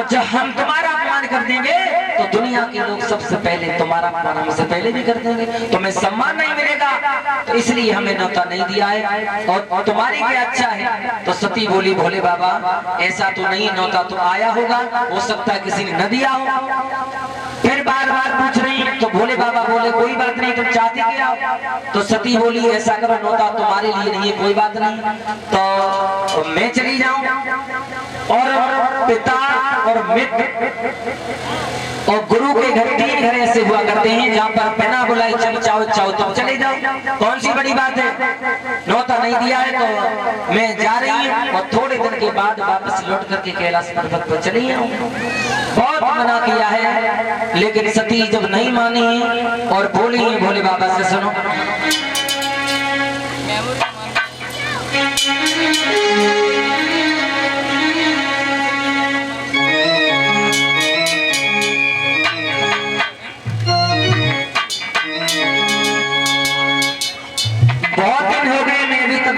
और जब हम तुम्हारा अपमान कर देंगे तो दुनिया के लोग सबसे पहले तुम्हारा अपमान हमसे पहले भी कर देंगे, तुम्हें सम्मान नहीं मिलेगा, तो इसलिए हमें न्योता नहीं दिया है। और तुम्हारी क्या अच्छा है? तो सती बोली भोले बाबा ऐसा तो नहीं, न्योता तो आया होगा, हो सकता है किसी ने न दिया हो। फिर बार बार पूछ रही है तो भोले बाबा बोले कोई बात नहीं, तुम चाहती क्या? तो सती बोली ऐसा करो, न्योता तुम्हारे लिए नहीं है, कोई बात नहीं, तो मैं चली जाऊं और पिता और मित्र और गुरु के घर 3 घर ऐसे हुआ करते हैं जहाँ पर बिना बुलाए चल चाहो चाहो तुम चले जाओ, कौन सी बड़ी बात है? न्योता नहीं दिया है तो मैं जा रही हूँ और थोड़े दिन के बाद वापस लौट करके कैलाश पर्वत पर चली आऊँ। बहुत मना किया है लेकिन सती जब नहीं मानी है और बोली है भोले बाबा से, सुनो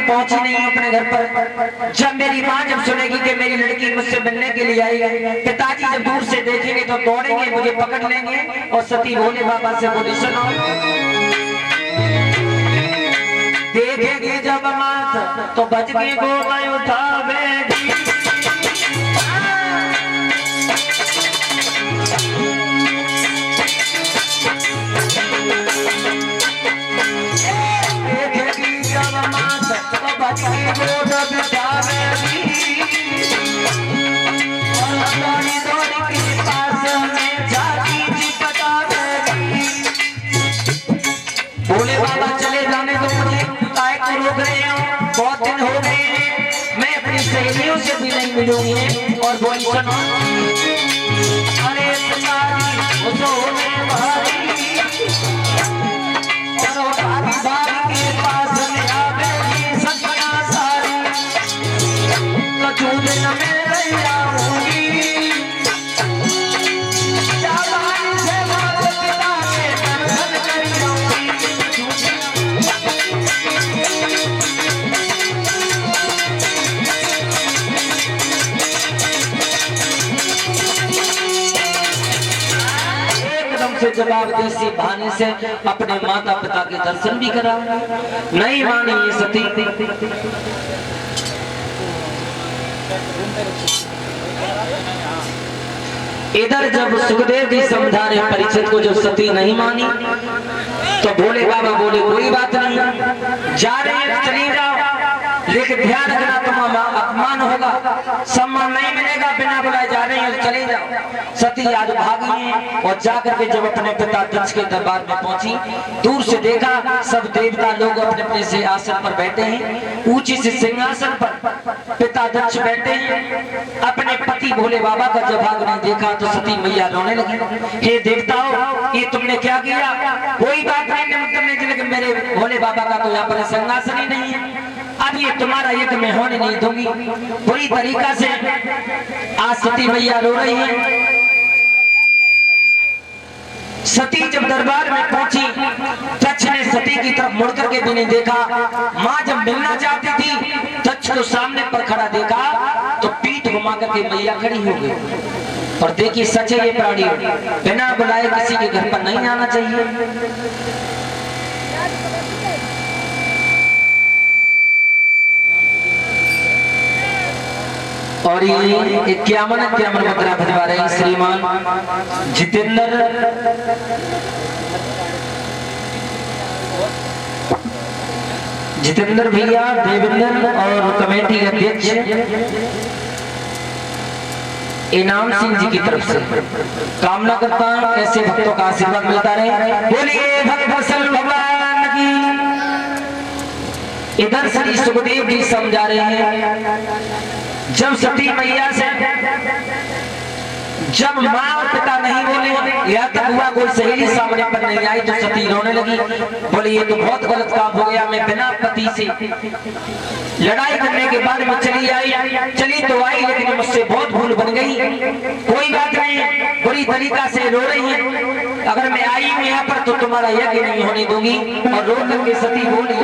पहुंची नहीं अपने घर पर। जब मेरी माँ जब सुनेगी कि मेरी लड़की मुझसे मिलने के लिए आई है, पिताजी जब दूर से देखेंगे तो दौड़ेंगे, मुझे पकड़ लेंगे। और सती भोले बाबा से बोली सुनो, देखेंगे जब माथ तो बच के गोदा उठावेगी, भोले बाबा चले जाने तो मुझे काय को रोक रहे हो? बहुत दिन हो गए हैं, मैं अपनी सहेलियों से भी नहीं मिलूंगी। और बोली सुनो, अरे के पास में आवे सपना सारी तो चूल न में रही आऊंगी, से जवाब देसी बहाने से अपने माता पिता के दर्शन भी करा। नहीं मानी ये सती। इधर जब सुखदेव जी समझा रहे परीक्षित को, जब सती नहीं मानी तो भोले बाबा बोले कोई बात नहीं, जा रहे हैं चली जाओ, लेकिन ध्यान रखना तुम्हारा अपमान होगा, सम्मान नहीं मिलेगा, बिना बुलाए जा रहे हैं चले जाओ। सती आज भागी है और जाकर के जब अपने पिता दक्ष के दरबार में पहुंची, दूर से देखा सब देवता लोग अपने अपने से आसन पर बैठे हैं, ऊंचे से सिंहासन पर पिता दक्ष बैठे हैं। अपने पति भोले बाबा का जब भाग नहीं देखा तो सती मैया रोने लगी, हे देवताओं ये तुमने क्या किया? कोई बात नहीं, लेकिन मेरे भोले बाबा का तो यहाँ पर सिंहासन ही नहीं है, अब ये तुम्हारा यज्ञ मैं होने नहीं दूंगी। पूरी तरीका से आज सती मैया रो रही है। सती जब दरबार में पहुंची, दक्ष ने सती की तरफ मुड़ करके भी नहीं देखा। माँ जब मिलना चाहती थी, दक्ष को सामने पर खड़ा देखा तो पीठ घुमा करके मैया खड़ी हो गई। और देखिए सच है ये प्राणी, बिना बुलाए किसी के घर पर नहीं आना चाहिए। और ये 51 मुद्रा भिजवा रहे हैं श्रीमान जितेंद्र भैया, देवेंद्र और कमेटी अध्यक्ष इनाम सिंह जी की तरफ से कामना करता हूं ऐसे भक्तों का आशीर्वाद मिलता रहे। बोलिए भक्त वत्सल भगवान की। इधर श्री सुखदेव जी समझा रहे हैं, जब सती मैया से जब माँ और पिता नहीं बोले या तो हुआ कोई सहेली सामने पर नहीं आई तो सती रोने लगी। बोले ये तो बहुत गलत काम हो गया, मैं बिना पति से लड़ाई करने के बाद में चली तो आई लेकिन मुझसे बहुत भूल बन गई। कोई बात नहीं, बुरी तरीका से रो रही है, अगर मैं आई हूँ यहाँ पर तो तुम्हारा यज्ञ नहीं होने दूंगी। और रो करके सती बोली